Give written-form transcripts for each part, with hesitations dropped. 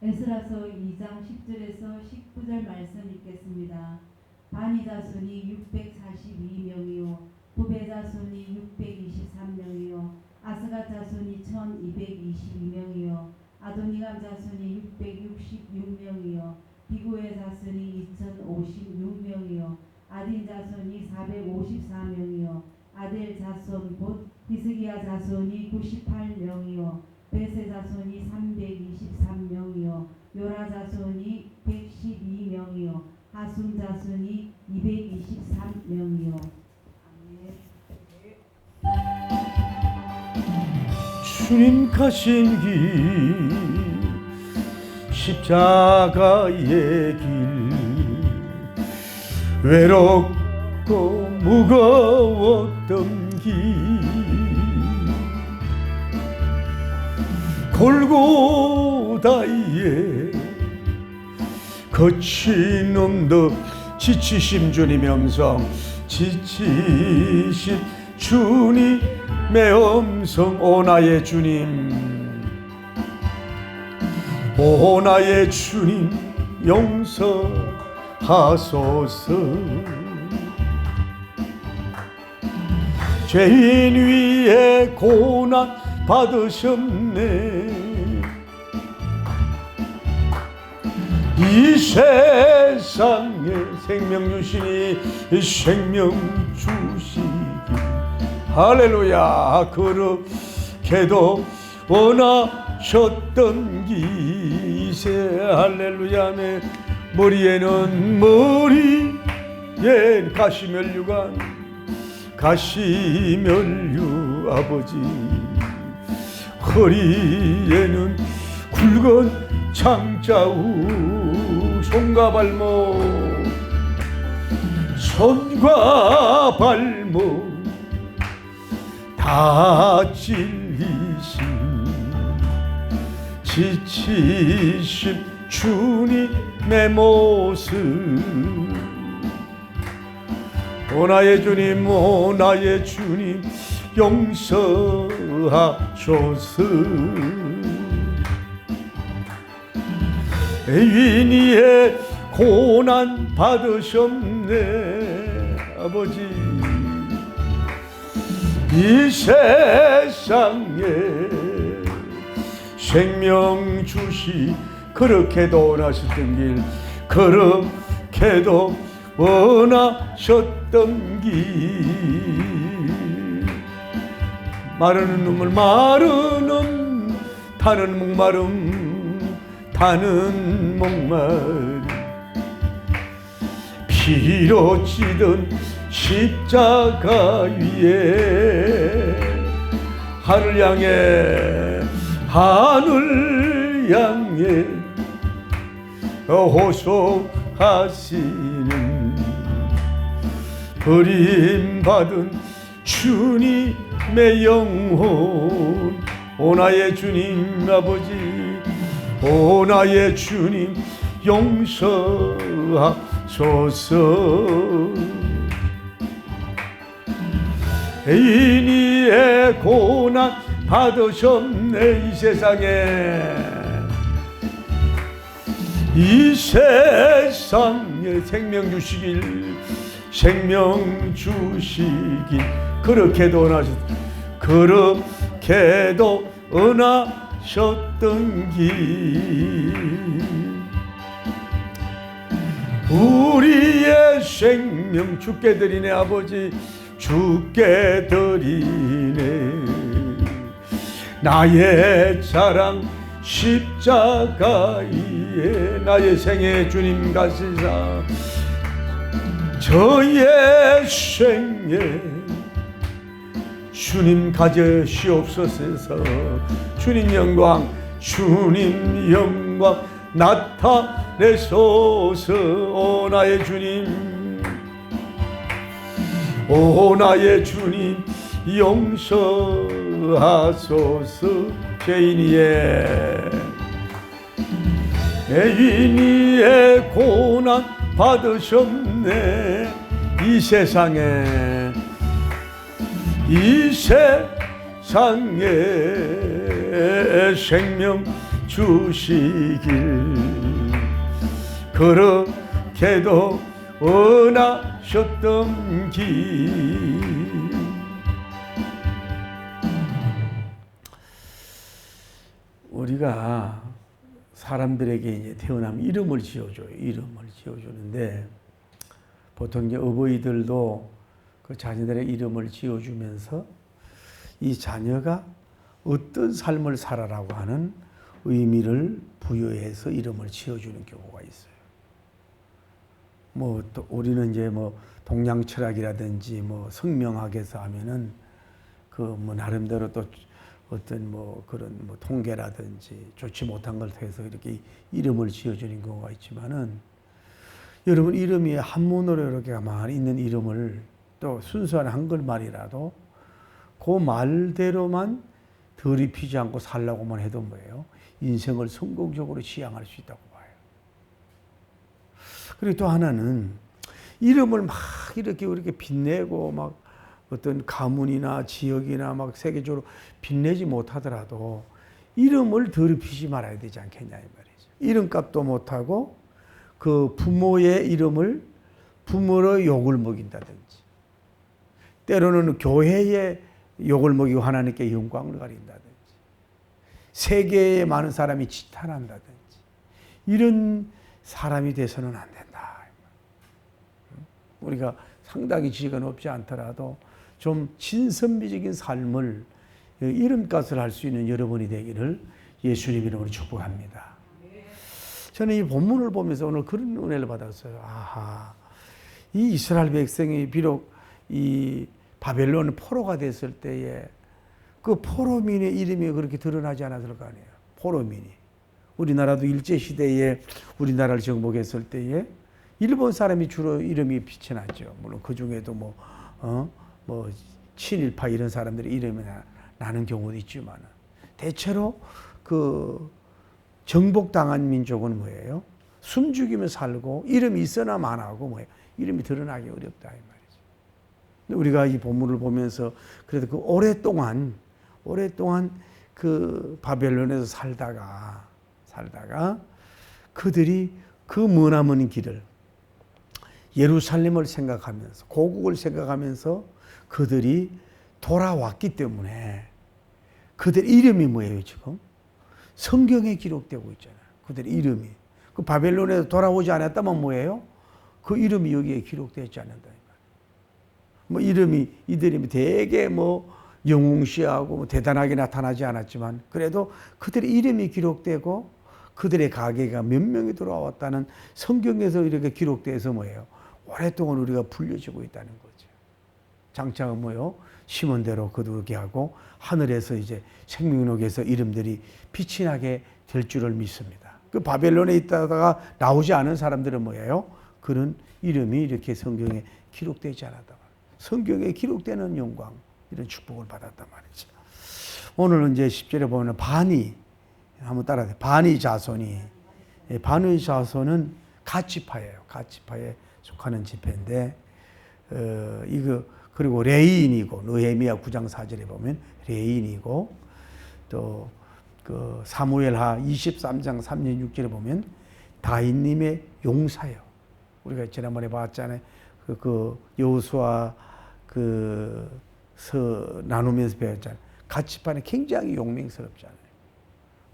에스라서 2장 10절에서 19절 말씀 읽겠습니다. 바니 자손이 642명이요 부베 자손이 623명이요 아스가 자손이 1222명이요 아도니감 자손이 666명이요 비구의 자손이 2056명이요 아딘 자손이 454명이요 아델 자손 곧 히스기야 자손이 98명이요 베세 자손이 323명이요 요라 자손이 112명이요 하숨 자손이 223명이요. 주님 가신 길 십자가의 길 외롭고 무거웠던 길 골고다에 거친 놈도 지치심 주님의 음성 지치심 주님의 음성 오 나의 주님 오 나의 주님 용서하소서 죄인 위에 고난 받으셨네 이 세상에 생명 주시니 생명 주시기 할렐루야 그렇게도 원하셨던 기세 할렐루야 내 머리에는 가시면류관 가시면류 아버지 허리에는 굵은 창자우 손과 발목 다 찔리신 지치신 주님의 모습 오 나의 주님 오 나의 주님 용서하소서 의인이의 고난 받으셨네 아버지 이 세상에 생명 주시 그렇게도 원하셨던 길 그렇게도 원하셨던 길 마르는 눈물 마르는 타는 목마름 타는 목마름 피로 찌든 십자가 위에 하늘 향해 호소하시는 버림받은 주님의 영혼 오 나의 주님 아버지 오 나의 주님 용서하소서 의인이의 고난 받으셨네 이 세상에 생명 주시길 생명 주시길 그렇게도 은하셨던 길 우리의 생명 주께 드리네 아버지 주께 드리네 나의 자랑 십자가 위에 나의 생애 주님 가시사 저의 생애 주님 가져시옵소서 주님 영광 나타내소서 오 나의 주님 오 나의 주님 용서하소서 죄인이의 고난 받으셨네 이 세상에 생명 주시길 그렇게도 원하셨던 길. 우리가 사람들에게 이제 태어나면 이름을 지어줘요. 이름을 지어주는데 보통 이제 어버이들도 그 자녀들의 이름을 지어주면서 이 자녀가 어떤 삶을 살아라고 하는 의미를 부여해서 이름을 지어주는 경우가 있어요. 뭐 또 우리는 이제 뭐 동양 철학이라든지 뭐 성명학에서 하면은 그 뭐 나름대로 또 어떤 뭐 그런 뭐 통계라든지 좋지 못한 걸 통해서 이렇게 이름을 지어주는 경우가 있지만은 여러분 이름이 한문으로 이렇게 가만히 있는 이름을 또 순수한 한글말이라도 그 말대로만 더럽히지 않고 살라고만 해도 뭐예요? 인생을 성공적으로 지향할 수 있다고 봐요. 그리고 또 하나는 이름을 막 이렇게 빛내고 막 어떤 가문이나 지역이나 막 세계적으로 빛내지 못하더라도 이름을 더럽히지 말아야 되지 않겠냐 이 말이죠. 이름값도 못하고 그 부모의 이름을 부모로 욕을 먹인다든지 때로는 교회에 욕을 먹이고 하나님께 영광을 가린다든지 세계에 많은 사람이 지탄한다든지 이런 사람이 돼서는 안 된다. 우리가 상당히 지식은 없지 않더라도 좀 진선미적인 삶을 이름값을 할 수 있는 여러분이 되기를 예수님 이름으로 축복합니다. 저는 이 본문을 보면서 오늘 그런 은혜를 받았어요. 아하, 이 이스라엘 백성이 비록 이 바벨론 포로가 됐을 때에 그 포로민의 이름이 그렇게 드러나지 않았을 거 아니에요. 포로민이. 우리나라도 일제시대에 우리나라를 정복했을 때에 일본 사람이 주로 이름이 빛이 났죠. 물론 그 중에도 뭐 친일파 이런 사람들의 이름이 나는 경우도 있지만 대체로 그 정복당한 민족은 뭐예요? 숨죽이며 살고 이름이 있으나 마나하고 뭐예요? 이름이 드러나기 어렵다 이 말이죠. 우리가 이 본문을 보면서 그래도 그 오랫동안 그 바벨론에서 살다가 그들이 그 머나먼 길을 예루살렘을 생각하면서 고국을 생각하면서 그들이 돌아왔기 때문에 그들 이름이 뭐예요 지금? 성경에 기록되고 있잖아요. 그들 이름이. 그 바벨론에서 돌아오지 않았다면 뭐예요? 그 이름이 여기에 기록되어 있지 않는다. 뭐 이들이 되게 뭐 영웅시하고 뭐 대단하게 나타나지 않았지만 그래도 그들의 이름이 기록되고 그들의 가게가 몇 명이 돌아왔다는 성경에서 이렇게 기록돼서 뭐예요? 오랫동안 우리가 불려지고 있다는 거죠. 장차는 뭐요? 심은 대로 거두게 하고 하늘에서 이제 생명록에서 이름들이 빛이 나게 될 줄을 믿습니다. 그 바벨론에 있다가 나오지 않은 사람들은 뭐예요? 그런 이름이 이렇게 성경에 기록되지 않았다. 성경에 기록되는 영광, 이런 축복을 받았단 말이죠. 오늘은 이제 10절에 보면 바니, 한번 따라하세요. 바니 자손이. 바니 자손은 갓지파예요. 갓지파에 속하는 지파인데, 그리고 레인이고, 느헤미야 9장 4절에 보면 레인이고, 또 그 사무엘하 23장 3절 6절에 보면 다윗님의 용사예요. 우리가 지난번에 봤잖아요. 그 여호수아 나누면서 배웠잖아요. 갓지파는 굉장히 용맹스럽잖아요.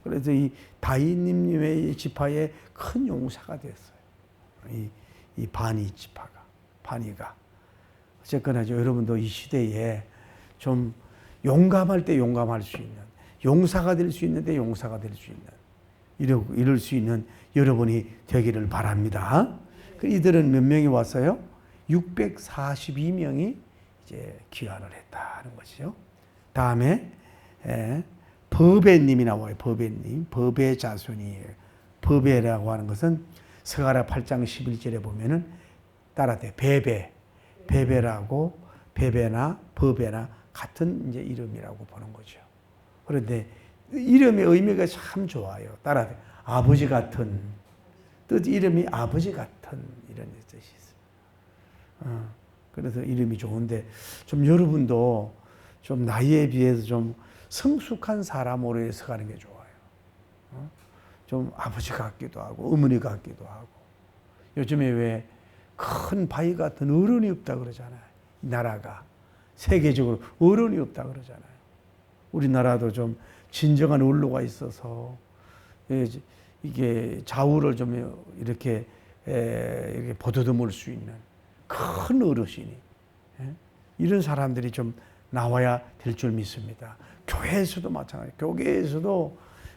그래서 이 다윗님의 지파의 큰 용사가 됐어요. 이 바니 지파가, 바니가. 어쨌거나 여러분도 이 시대에 좀 용감할 때 용감할 수 있는, 용사가 될 수 있는데 용사가 될 수 있는, 이럴 수 있는 여러분이 되기를 바랍니다. 이들은 몇 명이 왔어요? 642명이 이제 귀환을 했다는 것이죠. 다음에 버베님이 나와요. 버베님, 버베 자손이에요. 버베라고 하는 것은 스가랴 8장 11절에 보면은 따라대 베베라고 베베나 버베나 같은 이제 이름이라고 보는 거죠. 그런데 이름의 의미가 참 좋아요. 따라대 아버지 같은 뜻, 이름이 아버지 같은 이런 뜻이 있어요. 그래서 이름이 좋은데 좀 여러분도 좀 나이에 비해서 좀 성숙한 사람으로 해서 가는 게 좋아요. 좀 아버지 같기도 하고 어머니 같기도 하고. 요즘에 왜 큰 바위 같은 어른이 없다 그러잖아요. 이 나라가 세계적으로 어른이 없다 그러잖아요. 우리나라도 좀 진정한 원로가 있어서 이게 좌우를 좀 이렇게 보듬을 수 있는 큰 어르신이, 이런 사람들이 좀 나와야 될 줄 믿습니다. 교회에서도 마찬가지. 교회에서도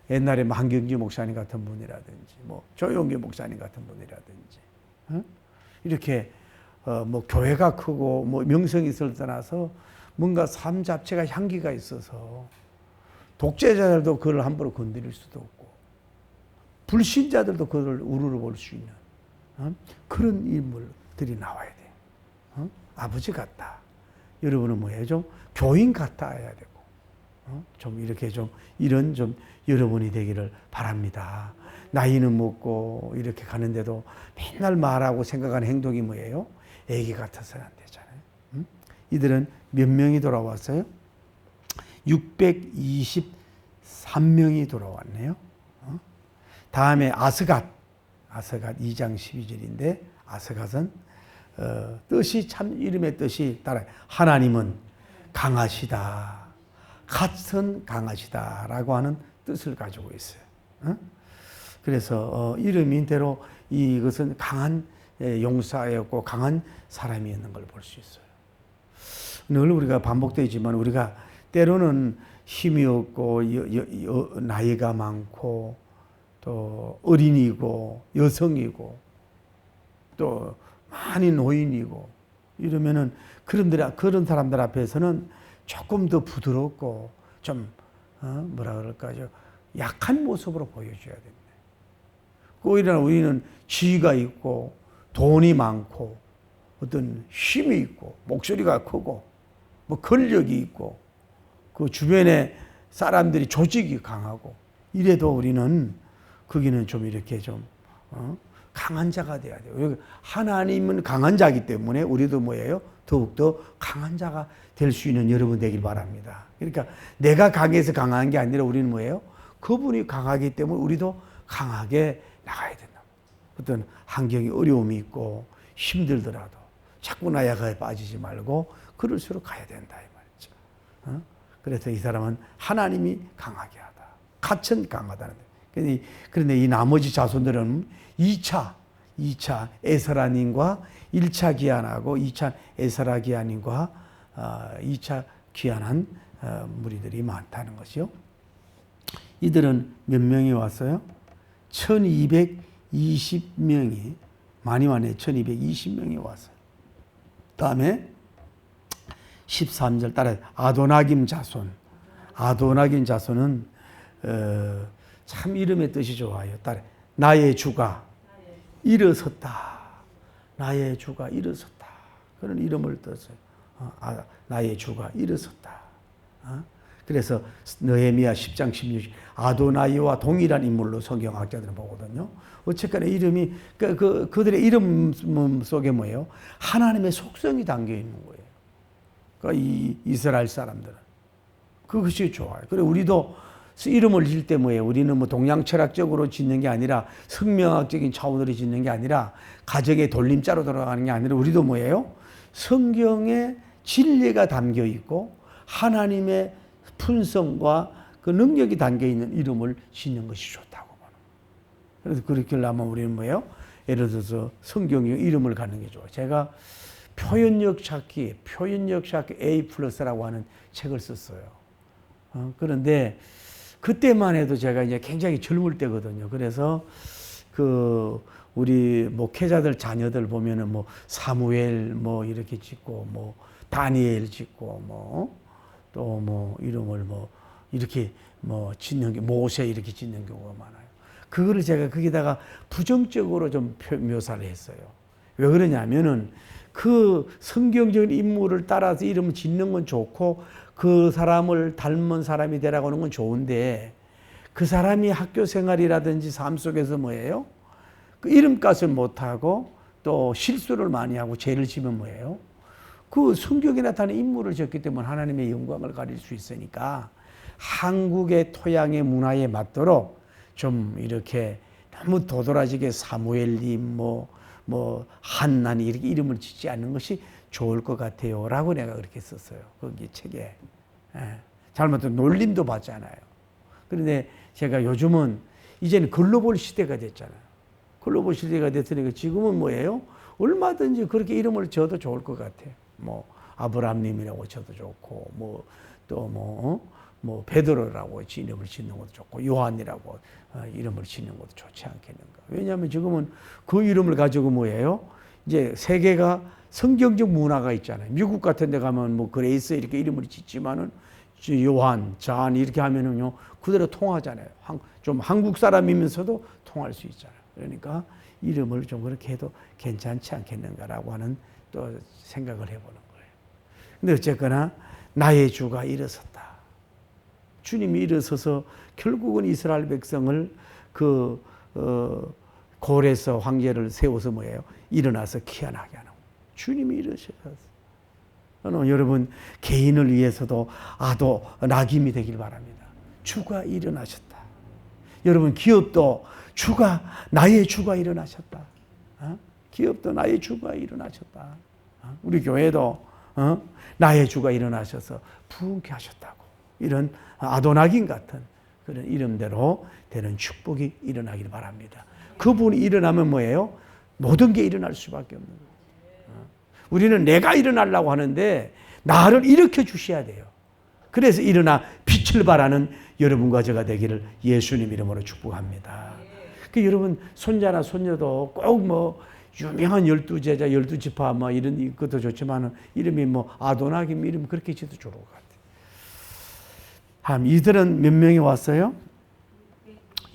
옛날에 한경지 목사님 같은 분이라든지, 뭐 조용기 목사님 같은 분이라든지, 이렇게 뭐 교회가 크고 뭐 명성이 있을 떠나서 뭔가 삶 자체가 향기가 있어서 독재자들도 그걸 함부로 건드릴 수도 없고 불신자들도 그걸 우러러 볼 수 있는 그런 인물들이 나와야 돼요. 아버지 같다. 여러분은 뭐예요? 좀 교인 같아야 되고, 좀 이렇게 좀 이런 좀 여러분이 되기를 바랍니다. 나이는 먹고 이렇게 가는데도 맨날 말하고 생각하는 행동이 뭐예요? 애기 같아서는 안 되잖아요. 이들은 몇 명이 돌아왔어요? 623명이 돌아왔네요. 다음에 아스갓 2장 12절인데 아스갓은 뜻이 참 이름의 뜻이 따라 하나님은 강하시다. 갓은 강하시다라고 하는 뜻을 가지고 있어요. 그래서 이름인대로 이것은 강한 용사였고 강한 사람이었는 걸 볼 수 있어요. 늘 우리가 반복되지만 우리가 때로는 힘이 없고 나이가 많고 또 어린이고 여성이고 또 많이 노인이고 이러면은 그런 사람들 앞에서는 조금 더 부드럽고 좀 뭐라 그럴까요? 약한 모습으로 보여줘야 됩니다. 오히려 우리는 지위가 있고 돈이 많고 어떤 힘이 있고 목소리가 크고 뭐 권력이 있고 그 주변에 사람들이 조직이 강하고 이래도 우리는 거기는 좀 이렇게 좀 강한 자가 돼야 돼요. 하나님은 강한 자이기 때문에 우리도 뭐예요? 더욱더 강한 자가 될 수 있는 여러분 되길 바랍니다. 그러니까 내가 강해서 강한 게 아니라 우리는 뭐예요? 그분이 강하기 때문에 우리도 강하게 나가야 된다. 어떤 환경이 어려움이 있고 힘들더라도 자꾸 나약하게 빠지지 말고 그럴수록 가야 된다 이 말이죠. 그래서 이 사람은 하나님이 강하게 하다. 갓은 강하다는 거예요. 그런데 이 나머지 자손들은 2차 에스라님과 1차 귀환하고 2차 에스라 귀환님과 2차 귀환한 무리들이 많다는 것이요. 이들은 몇 명이 왔어요? 1220명이 많이 왔네요. 1220명이 왔어요. 다음에 13절 따라 아도나김 자손. 아도나김 자손은 참 이름의 뜻이 좋아요. 따라 나의 주가 일어섰다. 나의 주가 일어섰다. 그런 이름을 떴어요. 나의 주가 일어섰다. 그래서 느헤미야 10장 16절 아도나이와 동일한 인물로 성경학자들은 보거든요. 어쨌거나 이름이 그들의 이름 속에 뭐예요? 하나님의 속성이 담겨 있는 거예요. 그러니까 이 이스라엘 사람들은 그것이 좋아요. 그래 우리도 이름을 지을 때 뭐예요? 우리는 뭐 동양 철학적으로 짓는 게 아니라 성명학적인 차원으로 짓는 게 아니라 가정의 돌림자로 돌아가는 게 아니라 우리도 뭐예요? 성경에 진리가 담겨 있고 하나님의 품성과 그 능력이 담겨 있는 이름을 짓는 것이 좋다고 보는. 그래서 그렇게 하면 우리는 뭐예요? 예를 들어서 성경에 이름을 갖는 게 좋아요. 제가 표현력 찾기 A+라고 하는 책을 썼어요. 그런데 그때만 해도 제가 이제 굉장히 젊을 때거든요. 그래서 우리 목회자들 자녀들 보면은 뭐 사무엘 뭐 이렇게 짓고 뭐 다니엘 짓고 뭐 또 뭐 이름을 뭐 이렇게 뭐 짓는 게 모세 이렇게 짓는 경우가 많아요. 그거를 제가 거기다가 부정적으로 좀 묘사를 했어요. 왜 그러냐면은 그 성경적인 인물을 따라서 이름을 짓는 건 좋고 그 사람을 닮은 사람이 되라고 하는 건 좋은데 그 사람이 학교 생활이라든지 삶 속에서 뭐예요? 그 이름값을 못하고 또 실수를 많이 하고 죄를 지면 뭐예요? 그 성경에 나타나는 인물을 졌기 때문에 하나님의 영광을 가릴 수 있으니까 한국의 토양의 문화에 맞도록 좀 이렇게 너무 도드라지게 사무엘님 뭐 한나니 이렇게 이름을 짓지 않는 것이 좋을 것 같아요라고 내가 그렇게 썼어요. 거기 책에. 잘못하면 놀림도 받잖아요. 그런데 제가 요즘은 이제는 글로벌 시대가 됐잖아요. 글로벌 시대가 됐으니까 지금은 뭐예요? 얼마든지 그렇게 이름을 지어도 좋을 것 같아요. 뭐 아브라함님이라고 지어도 좋고 뭐 베드로라고 이름을 짓는 것도 좋고 요한이라고 이름을 짓는 것도 좋지 않겠는가. 왜냐하면 지금은 그 이름을 가지고 뭐예요? 이제 세계가 성경적 문화가 있잖아요. 미국 같은 데 가면 뭐 그레이스 이렇게 이름을 짓지만은 요한, 잔 이렇게 하면은요 그대로 통하잖아요. 좀 한국 사람이면서도 통할 수 있잖아요. 그러니까 이름을 좀 그렇게 해도 괜찮지 않겠는가라고 하는 또 생각을 해보는 거예요. 근데 어쨌거나 나의 주가 일어섰다. 주님이 일어서서 결국은 이스라엘 백성을 골에서 황제를 세워서 뭐예요? 일어나서 키어나게 하는 거예요. 주님이 일어서서. 여러분 개인을 위해서도 낙임이 되길 바랍니다. 주가 일어나셨다. 여러분 기업도 나의 주가 일어나셨다. 기업도 나의 주가 일어나셨다. 우리 교회도 나의 주가 일어나셔서 부흥케 하셨다고. 이런 아도나긴 같은 그런 이름대로 되는 축복이 일어나길 바랍니다. 그분이 일어나면 뭐예요? 모든 게 일어날 수밖에 없는 거예요. 우리는 내가 일어나려고 하는데 나를 일으켜 주셔야 돼요. 그래서 일어나 빛을 발하는 여러분과 제가 되기를 예수님 이름으로 축복합니다. 그 여러분 손자나 손녀도 꼭 뭐 유명한 12제자, 12지파 뭐 이런 것도 좋지만 이름이 뭐 아도나김 이름 그렇게 지도 좋을 것 같아요. 이들은 몇 명이 왔어요?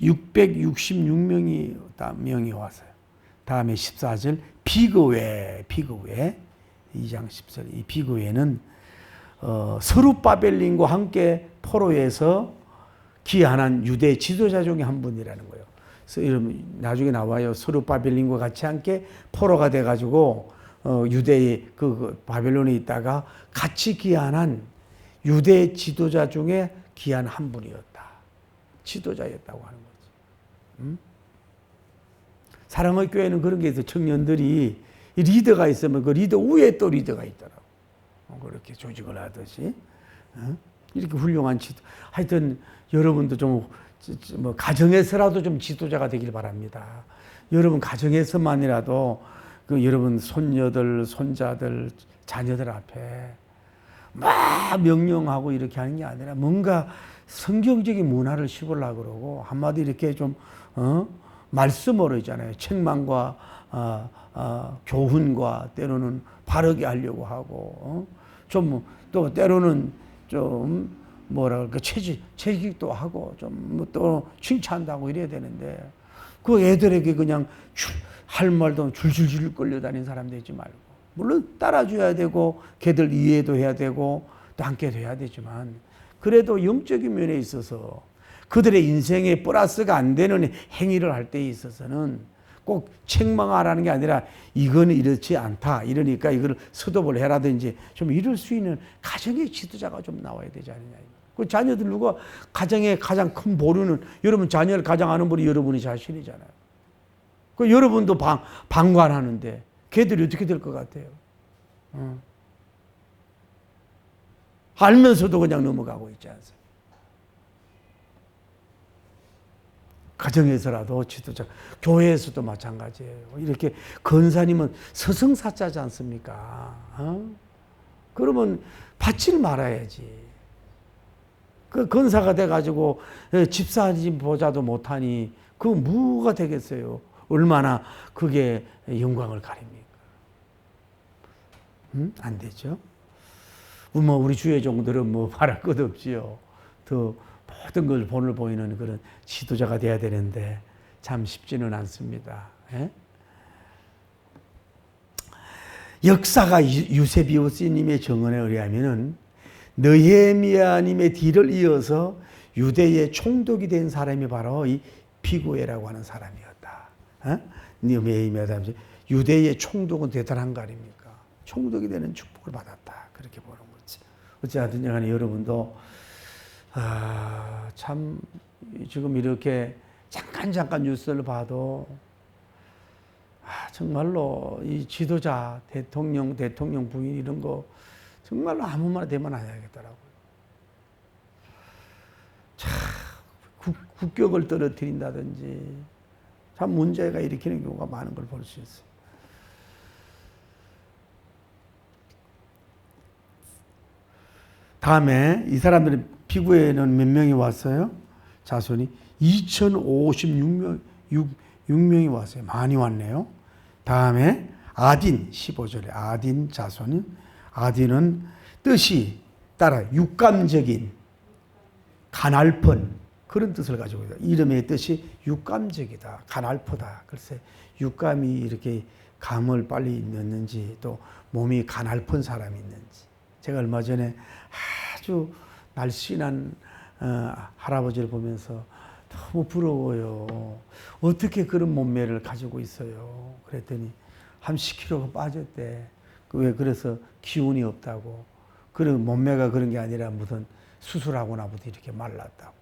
666명이 왔어요. 다음에 14절 비그웨 2장 10절 이 비그웨는 스룹바벨님과 함께 포로에서 귀환한 유대 지도자 중에 한 분이라는 거예요. 나중에 나와요. 스룹바벨님과 같이 함께 포로가 돼가지고 유대의 그 바벨론에 있다가 같이 귀환한 유대 지도자 중에 귀한 한 분이었다. 지도자였다고 하는 거지. 사랑의 교회는 그런 게 있어요. 청년들이 리더가 있으면 그 리더 위에 또 리더가 있더라고. 그렇게 조직을 하듯이. 이렇게 훌륭한 하여튼 여러분도 좀 뭐 가정에서라도 좀 지도자가 되길 바랍니다. 여러분 가정에서만이라도 여러분 손녀들, 손자들, 자녀들 앞에 막 명령하고 이렇게 하는 게 아니라 뭔가 성경적인 문화를 심으려고 그러고 한마디 이렇게 좀 말씀으로 있잖아요. 책망과 교훈과 때로는 바르게 하려고 하고 좀 또 때로는 좀 뭐라 그럴까 채찍도 하고 좀 또 칭찬도 하고 이래야 되는데 그 애들에게 그냥 할 말도 줄줄줄 끌려다니는 사람 되지 말고 물론 따라줘야 되고 걔들 이해도 해야 되고 또 함께도 해야 되지만 그래도 영적인 면에 있어서 그들의 인생에 플러스가 안 되는 행위를 할 때에 있어서는 꼭 책망하라는 게 아니라 이거는 이렇지 않다. 이러니까 이걸 스톱을 해라든지 좀 이럴 수 있는 가정의 지도자가 좀 나와야 되지 않느냐. 그 자녀들 누가 가정의 가장 큰 보루는 여러분 자녀를 가장 아는 분이 여러분이 자신이잖아요. 그 여러분도 방관하는데 걔들이 어떻게 될 것 같아요? 알면서도 그냥 넘어가고 있지 않습니까? 가정에서라도 지도자, 교회에서도 마찬가지예요. 이렇게 권사님은 서성사자지 않습니까? 그러면 받지를 말아야지. 그 권사가 돼가지고 집사님 보자도 못하니 그 뭐가 되겠어요? 얼마나 그게 영광을 가립니까? 안 되죠. 뭐 우리 주의 종들은 뭐 바랄 것 없지요. 더 모든 걸 본을 보이는 그런 지도자가 돼야 되는데 참 쉽지는 않습니다. 예? 역사가 유세비우스님의 정언에 의하면은 느헤미야님의 뒤를 이어서 유대의 총독이 된 사람이 바로 이 비구에라고 하는 사람이었다. 느헤미야 유대의 총독은 대단한 거 아닙니까? 총독이 되는 축복을 받았다. 그렇게 보는 거지. 어찌하든 간에 여러분도 참 지금 이렇게 잠깐 뉴스를 봐도 정말로 이 지도자, 대통령 부인 이런 거 정말로 아무 말 대면 안 해야겠더라고요. 참 국격을 떨어뜨린다든지 참 문제가 일으키는 경우가 많은 걸 볼 수 있어요. 다음에 이 사람들의 피구에는 몇 명이 왔어요? 자손이 2056명이 왔어요. 많이 왔네요. 다음에 아딘 15절에 아딘 자손은 아딘은 뜻이 따라 육감적인 가날픈 그런 뜻을 가지고 있다. 이름의 뜻이 육감적이다. 가날프다. 글쎄 육감이 이렇게 감을 빨리 넣는지 또 몸이 가날픈 사람이 있는지. 제가 얼마 전에 아주 날씬한 할아버지를 보면서 너무 부러워요. 어떻게 그런 몸매를 가지고 있어요. 그랬더니 한 10kg가 빠졌대. 왜 그래서 기운이 없다고. 그런 몸매가 그런 게 아니라 무슨 수술하고 나부터 이렇게 말랐다고.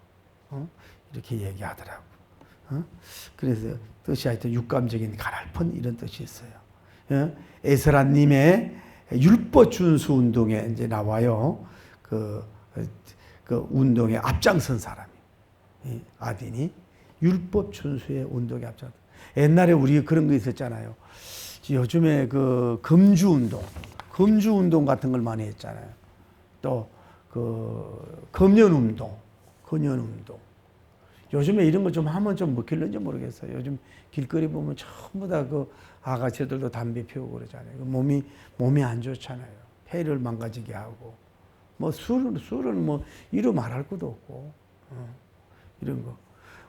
이렇게 얘기하더라고. 그래서 뜻이 하여튼 육감적인 가랄픈 이런 뜻이 있어요. 에스라님의 율법 준수 운동에 이제 나와요. 그 운동에 앞장선 사람이 아딘이 율법 준수의 운동에 앞장. 옛날에 우리 그런 거 있었잖아요. 요즘에 그 금주 운동 같은 걸 많이 했잖아요. 또 그 금연 운동. 요즘에 이런 거 좀 하면 좀 먹힐는지 모르겠어요. 요즘 길거리 보면 전부 다 그 아가씨들도 담배 피우고 그러잖아요. 몸이 안 좋잖아요. 폐를 망가지게 하고. 뭐 술은 뭐 이루 말할 것도 없고. 이런 거.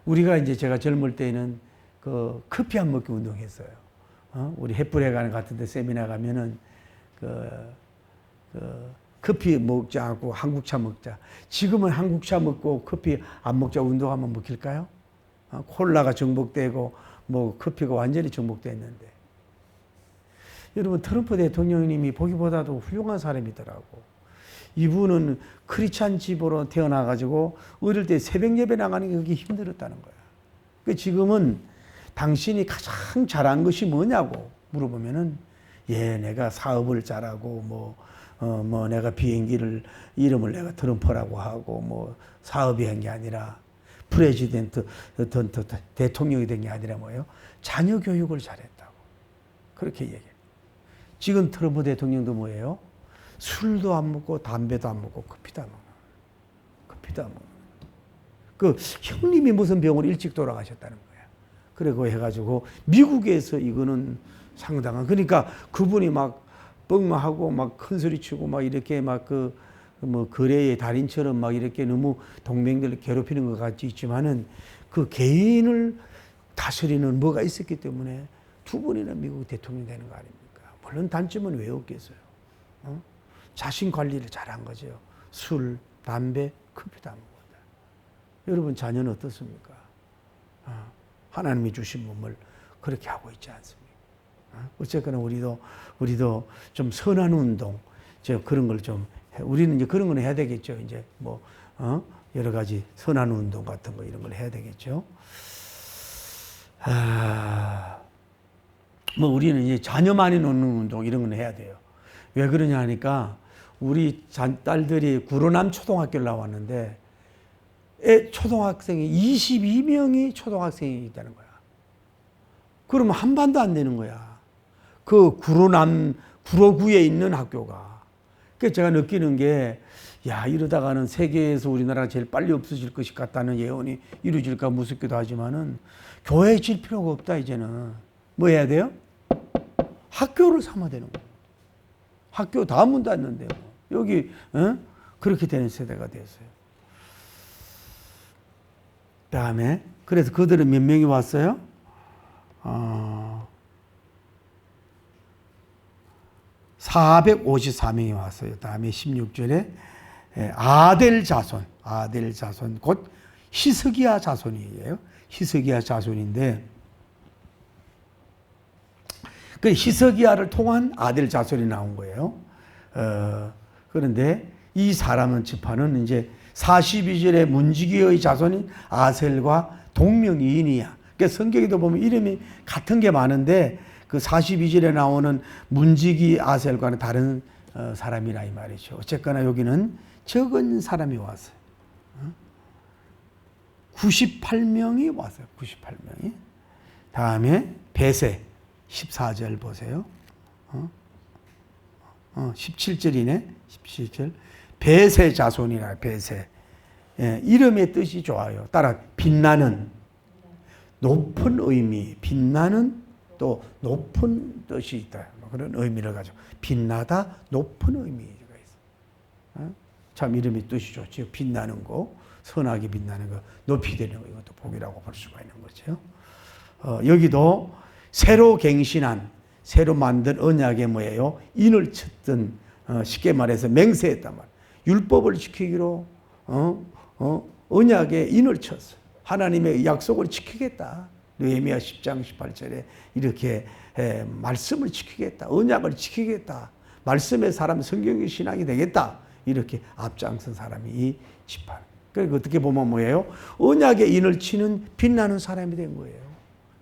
우리가 이제 제가 젊을 때는 그 커피 안 먹기 운동했어요. 우리 햇불회관 같은 데 세미나 가면은 커피 먹자 하고 한국차 먹자. 지금은 한국차 먹고 커피 안 먹자 운동하면 먹힐까요? 콜라가 정복되고 뭐 커피가 완전히 정복됐는데. 여러분 트럼프 대통령님이 보기보다도 훌륭한 사람이더라고. 이분은 크리스찬 집으로 태어나가지고 어릴 때 새벽 예배 나가는 게 그렇게 힘들었다는 거야. 그 지금은 당신이 가장 잘한 것이 뭐냐고 물어보면은 내가 사업을 잘하고 내가 비행기를 이름을 내가 트럼프라고 하고 뭐 사업이 한 게 아니라 프레지던트 대통령이 된 게 아니라 뭐예요? 자녀 교육을 잘했다고 그렇게 얘기해. 지금 트럼프 대통령도 뭐예요? 술도 안 먹고 담배도 안 먹고 커피도 안 먹는. 그 형님이 무슨 병으로 일찍 돌아가셨다는 거야. 그리고 해가지고 미국에서 이거는 상당한. 그러니까 그분이 막 뻥하고 막 큰 소리 치고 막 이렇게 막 뭐 거래의 달인처럼 막 이렇게 너무 동맹들을 괴롭히는 것 같이 있지만은 그 개인을 다스리는 뭐가 있었기 때문에 두 번이나 미국 대통령이 되는 거 아닙니까? 물론 단점은 왜 없겠어요? 자신 관리를 잘한 거죠. 술, 담배, 커피도 안 먹었다. 여러분 자녀는 어떻습니까? 하나님이 주신 몸을 그렇게 하고 있지 않습니까? 어쨌거나 우리도 좀 선한 운동, 그런 걸 좀 우리는 이제 그런 건 해야 되겠죠. 이제 뭐 여러 가지 선한 운동 같은 거 이런 걸 해야 되겠죠. 뭐 우리는 이제 자녀 많이 놓는 운동 이런 건 해야 돼요. 왜 그러냐 하니까 우리 딸들이 구로남 초등학교를 나왔는데 초등학생이 22명이 초등학생이 있다는 거야. 그러면 한 반도 안 되는 거야. 그 구로구에 있는 학교가. 그래서 제가 느끼는 게 이러다가는 세계에서 우리나라가 제일 빨리 없어질 것이 같다는 예언이 이루어질까 무섭기도 하지만은 교회에 질 필요가 없다 이제는. 뭐 해야 돼요? 학교를 삼아야 되는 거예요. 학교 다 문 닫는데 여기 그렇게 되는 세대가 됐어요. 다음에 그래서 그들은 몇 명이 왔어요? 454명이 왔어요. 다음에 16절에 아델 자손 곧 히스기야 자손이에요. 히스기야 자손인데 그 히스기야를 통한 아델 자손이 나온 거예요. 그런데 이 사람은 지파는 이제 42절에 문지기의 자손인 아셀과 동명이인이야. 그러니까 성경에도 보면 이름이 같은 게 많은데 그 42절에 나오는 문지기 아셀과는 다른 사람이라 이 말이죠. 어쨌거나 여기는 적은 사람이 왔어요. 98명이 왔어요. 98명이. 다음에 베세 14절 보세요. 17절이네. 17절. 베세 자손이라 베세. 예, 이름의 뜻이 좋아요. 따라 빛나는 높은 의미, 빛나는 또 높은 뜻이 있다. 그런 의미를 가지고 빛나다 높은 의미가 있어. 참 이름의 뜻이 좋죠. 빛나는 거, 선하게 빛나는 거, 높이 되는 거 이것도 복이라고 볼 수가 있는 거죠. 여기도 새로 갱신한, 새로 만든 언약의 뭐예요? 인을 쳤던 쉽게 말해서 맹세했단 말이에요. 율법을 지키기로 언약에 인을 쳤어요. 하나님의 약속을 지키겠다. 느헤미야 10장 18절에 이렇게 말씀을 지키겠다. 언약을 지키겠다. 말씀의 사람 성경의 신앙이 되겠다. 이렇게 앞장선 사람이 이 지파. 그러니까 어떻게 보면 뭐예요? 언약에 인을 치는 빛나는 사람이 된 거예요.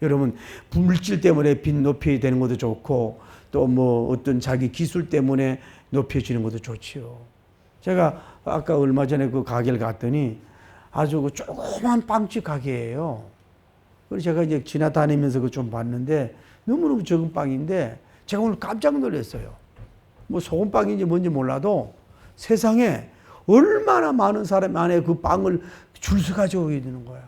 여러분 물질 때문에 빛 높이 되는 것도 좋고 또 뭐 어떤 자기 기술 때문에 높여지는 것도 좋지요. 제가 아까 얼마 전에 그 가게를 갔더니 아주 그 조그만 빵집 가게예요. 그래서 제가 이제 지나다니면서 그 좀 봤는데 너무너무 적은 빵인데 제가 오늘 깜짝 놀랐어요. 뭐 소금빵인지 뭔지 몰라도 세상에 얼마나 많은 사람이 안에 그 빵을 줄 서가지고 있는 거야.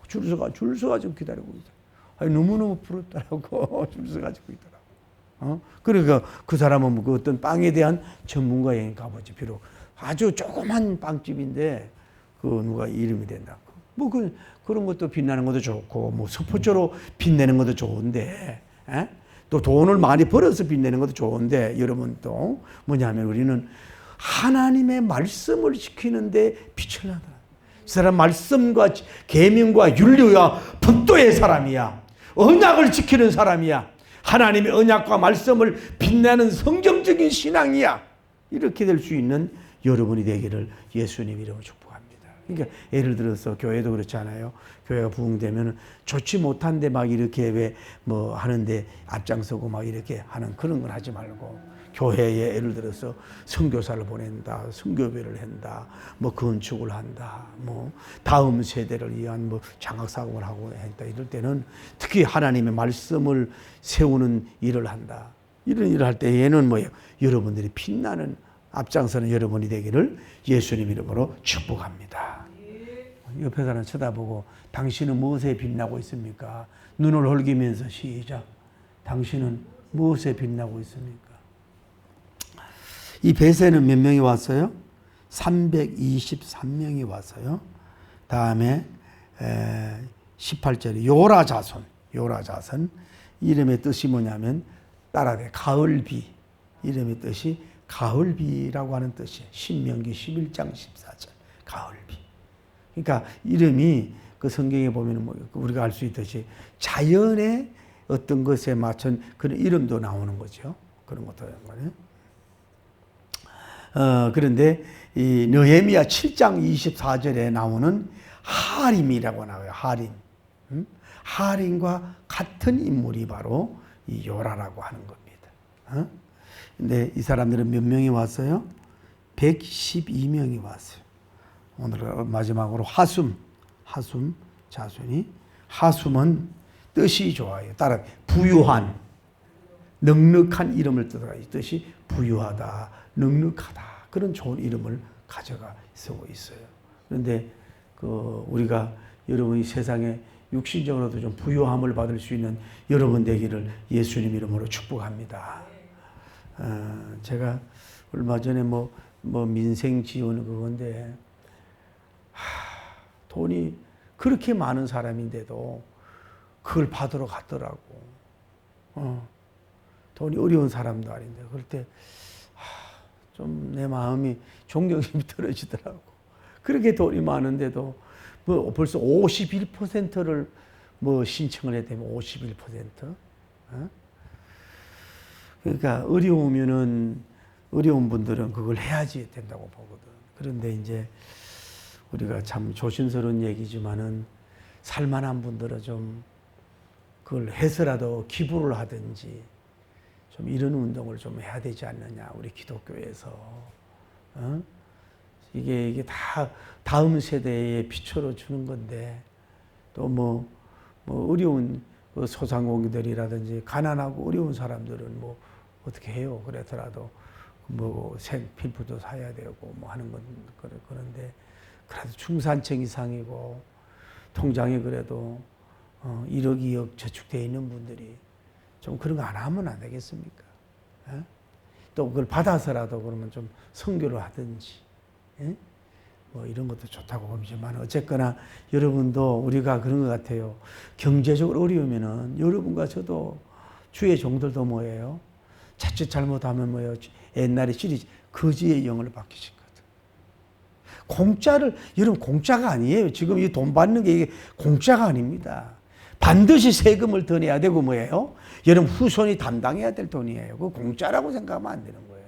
줄 서가지고 기다리고 있다. 아니, 너무너무 부럽더라고. 줄 서가지고 있더라고. 그러니까 그 사람은 그 어떤 빵에 대한 전문가인가 보지. 비록 아주 조그만 빵집인데 그 누가 이름이 된다고. 뭐 그런 것도 빛나는 것도 좋고 뭐 스포츠로 빛내는 것도 좋은데 또 돈을 많이 벌어서 빛내는 것도 좋은데 여러분 또 뭐냐면 우리는 하나님의 말씀을 지키는데 빛을 나다. 이 사람 말씀과 계명과 윤리와 법도의 사람이야. 언약을 지키는 사람이야. 하나님의 언약과 말씀을 빛내는 성경적인 신앙이야. 이렇게 될 수 있는 여러분이 되기를 예수님 이름으로 축복합니다. 그러니까 예를 들어서 교회도 그렇잖아요. 교회가 부흥되면 좋지 못한데 막 이렇게 왜 뭐 하는데 앞장서고 막 이렇게 하는 그런 걸 하지 말고 교회에 예를 들어서 선교사를 보낸다, 선교회를 한다, 뭐 건축을 한다, 뭐 다음 세대를 위한 뭐 장학사업을 하고 했다 이럴 때는 특히 하나님의 말씀을 세우는 일을 한다. 이런 일을 할 때에는 뭐예요? 여러분들이 빛나는 앞장서는 여러분이 되기를 예수님 이름으로 축복합니다. 옆에 사람 쳐다보고 당신은 무엇에 빛나고 있습니까? 눈을 흘기면서 시작. 당신은 무엇에 빛나고 있습니까? 이 베세는 몇 명이 왔어요? 323명이 왔어요. 다음에 18절에 요라 자손. 이름의 뜻이 뭐냐면 따라대 가을비. 이름의 뜻이 가을비라고 하는 뜻이에요. 신명기 11장 14절. 가을비. 그러니까 이름이 그 성경에 보면 뭐 우리가 알 수 있듯이 자연의 어떤 것에 맞춘 그런 이름도 나오는 거죠. 그런 것도 말이에요. 그런데 이 느헤미야 7장 24절에 나오는 하림이라고 나와요. 하림. 하림과 같은 인물이 바로 이 요라라고 하는 겁니다. 근데 이 사람들은 몇 명이 왔어요? 112명이 왔어요. 오늘 마지막으로 하숨 자손이. 하숨은 뜻이 좋아요. 따라 부유한, 넉넉한 이름을 뜻하고 이 뜻이 부유하다, 넉넉하다 그런 좋은 이름을 가져가 쓰고 있어요. 그런데 우리가 여러분이 세상에 육신적으로도 좀 부유함을 받을 수 있는 여러분 되기를 예수님 이름으로 축복합니다. 제가 얼마 전에 뭐 민생 지원 그건데 돈이 그렇게 많은 사람인데도 그걸 받으러 갔더라고. 돈이 어려운 사람도 아닌데 그럴 때 좀 내 마음이 존경심이 떨어지더라고. 그렇게 돈이 많은데도 뭐 벌써 51%를 뭐 신청을 해야 되면 51%. 그러니까 어려운 분들은 그걸 해야지 된다고 보거든. 그런데 이제 우리가 참 조심스러운 얘기지만은 살만한 분들은 좀 그걸 해서라도 기부를 하든지 좀 이런 운동을 좀 해야 되지 않느냐, 우리 기독교에서. 이게 다 다음 세대에 비춰로 주는 건데, 또 뭐 어려운 소상공인들이라든지 가난하고 어려운 사람들은 뭐 어떻게 해요? 그렇더라도 뭐 생필품도 사야 되고 뭐 하는 건 그런데, 그래도 중산층 이상이고 통장에 그래도 1억 2억 저축되어 있는 분들이 좀 그런 거 안 하면 안 되겠습니까? 또 그걸 받아서라도 그러면 좀 선교를 하든지, 뭐 이런 것도 좋다고 보지만, 어쨌거나 여러분도 우리가 그런 것 같아요. 경제적으로 어려우면은 여러분과 저도 주의 종들도 뭐예요? 자칫 잘못하면 뭐예요? 옛날에 시리즈 거지의 영을 바뀌시거든. 공짜를, 여러분 공짜가 아니에요. 지금 이 돈 받는 게 이게 공짜가 아닙니다. 반드시 세금을 더 내야 되고 뭐예요? 여러분 후손이 담당해야 될 돈이에요. 그거 공짜라고 생각하면 안 되는 거예요.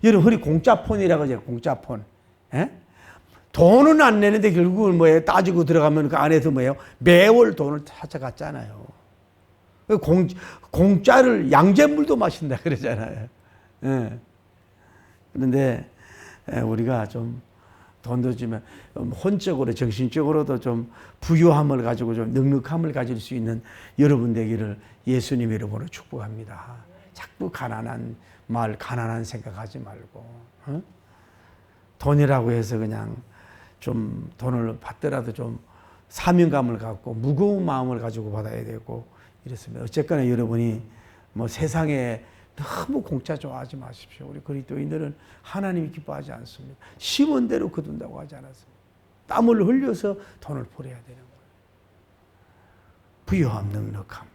여러분 허리 공짜폰이라고 하죠. 공짜폰. 예? 돈은 안 내는데 결국은 뭐예요? 따지고 들어가면 그 안에서 뭐예요? 매월 돈을 찾아갔잖아요. 공짜를 양잿물도 마신다 그러잖아요. 예. 그런데 우리가 좀 돈도 주면 혼적으로 정신적으로도 좀 부유함을 가지고 좀 넉넉함을 가질 수 있는 여러분 되기를 예수님 이름으로 축복합니다. 자꾸 가난한 말, 가난한 생각하지 말고, 돈이라고 해서 그냥 좀 돈을 받더라도 좀 사명감을 갖고 무거운 마음을 가지고 받아야 되고 이랬습니다. 어쨌거나 여러분이 뭐 세상에 너무 공짜 좋아하지 마십시오. 우리 그리스도인들은 하나님이 기뻐하지 않습니다. 심은 대로 거둔다고 하지 않았습니다. 땀을 흘려서 돈을 벌어야 되는 거예요. 부유함, 넉넉함.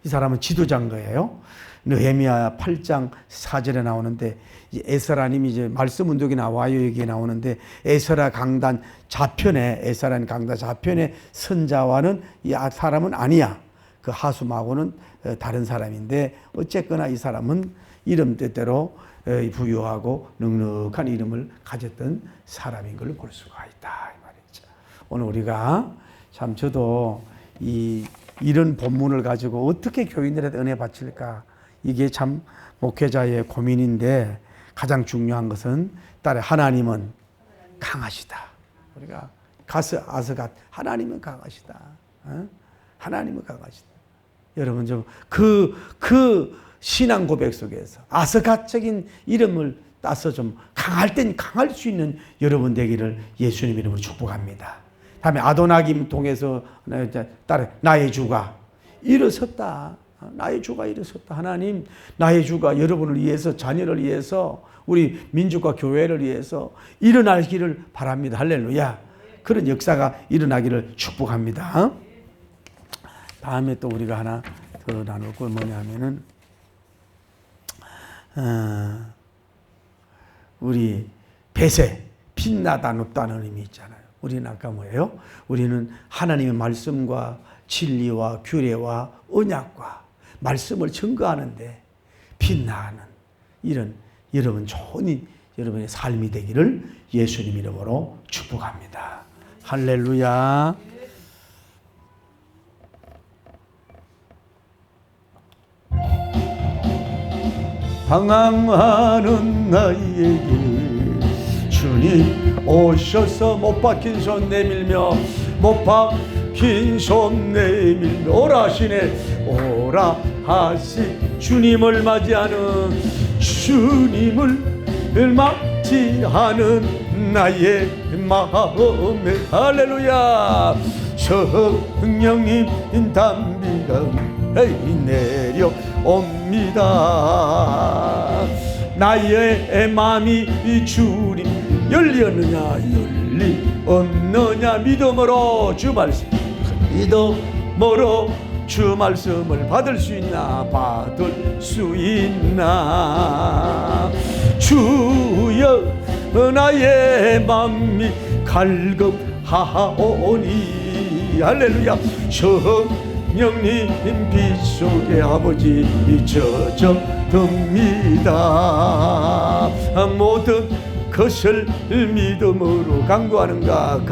이 사람은 지도자인 거예요. 느헤미야 8장 4절에 나오는데, 에스라님이 이제 말씀 운동이 나와요. 여기에 나오는데, 에스라 강단 좌편에, 에스라는 강단 좌편에 선자와는 이 사람은 아니야. 그 하수마고는 다른 사람인데, 어쨌거나 이 사람은 이름 뜻대로 부유하고 넉넉한 이름을 가졌던 사람인 걸 볼 수가 있다, 이 말이죠. 오늘 우리가 참, 저도 이런 본문을 가지고 어떻게 교인들한테 은혜 바칠까, 이게 참 목회자의 고민인데, 가장 중요한 것은 딸의 하나님은 강하시다. 우리가 아스갓 하나님은 강하시다. 하나님은 강하시다. 여러분 좀 그 신앙 고백 속에서 아스갓적인 이름을 따서 좀 강할 땐 강할 수 있는 여러분 되기를 예수님 이름으로 축복합니다. 다음에 아도나김 통해서 딸의 나의 주가 일어섰다. 나의 주가 일어섰다. 하나님, 나의 주가 여러분을 위해서, 자녀를 위해서, 우리 민족과 교회를 위해서 일어나기를 바랍니다. 할렐루야. 그런 역사가 일어나기를 축복합니다. 다음에 또 우리가 하나 더 나눌 건 뭐냐 하면은, 우리 배세, 빛나다 높다는 의미 있잖아요. 우리는 아까 뭐예요? 우리는 하나님의 말씀과 진리와 규례와 언약과 말씀을 증거하는데 빛나는 이런 여러분 좋은 여러분의 삶이 되기를 예수님 이름으로 축복합니다. 할렐루야. 방황하는 나에게 주님 오셔서 못 박힌 손 내밀며, 못 박힌 손 내밀며 오라 하시네. 오라 하시 주님을 맞이하는, 주님을 맞이하는 나의 마음에 할렐루야. 성령님 담비가 내려옵니다. 나의 마음이 주님 열리었느냐 열리었느냐. 믿음으로 주 말씀, 믿음으로 주 말씀을 받을 수 있나 받을 수 있나. 주여 나의 마음이 갈급하오니 할렐루야. 성령님 빛 속에 아버지 젖어듭니다. 모든 것을 믿음으로 강구하는가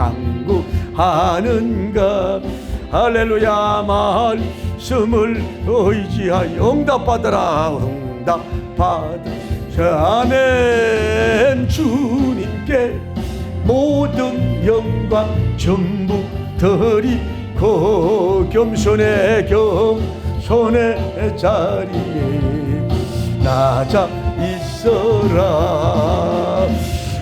강구하는가. 할렐루야. 말씀을 의지하여 응답받으라. 응답받으라. 아멘. 주님께 모든 영광 전부 드리고 겸손의 자리에 낮아 있어라.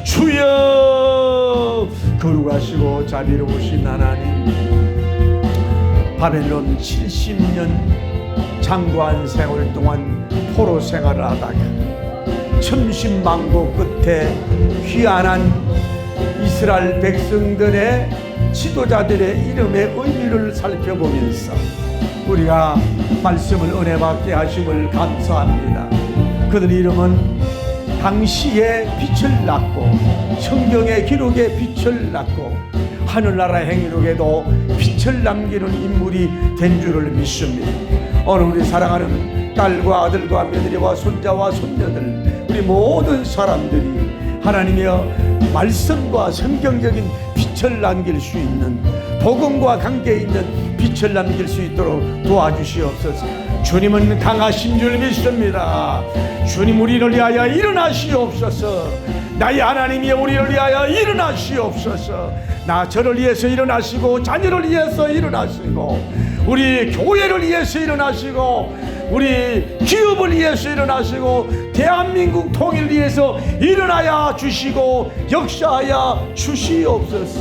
주여, 거룩하시고 자비로우신 하나님, 바벨론 70년 장구한 세월 동안 포로 생활을 하다가 천신만고 끝에 귀환한 이스라엘 백성들의 지도자들의 이름의 의미를 살펴보면서 우리가 말씀을 은혜 받게 하심을 감사합니다. 그들 이름은 당시의 빛을 낳고 성경의 기록에 빛을 낳고 하늘나라 행위록에도 빛을 남기는 인물이 된 줄을 믿습니다. 오늘 우리 사랑하는 딸과 아들과 며느리와 손자와 손녀들, 우리 모든 사람들이 하나님의 말씀과 성경적인 빛을 남길 수 있는, 복음과 관계 있는 빛을 남길 수 있도록 도와주시옵소서. 주님은 강하신 줄 믿습니다. 주님, 우리를 위하여 일어나시옵소서. 나의 하나님이 우리를 위하여 일어나시옵소서. 나 저를 위해서 일어나시고, 자녀를 위해서 일어나시고, 우리 교회를 위해서 일어나시고, 우리 기업을 위해서 일어나시고, 대한민국 통일을 위해서 일어나야 주시고 역사하여 주시옵소서.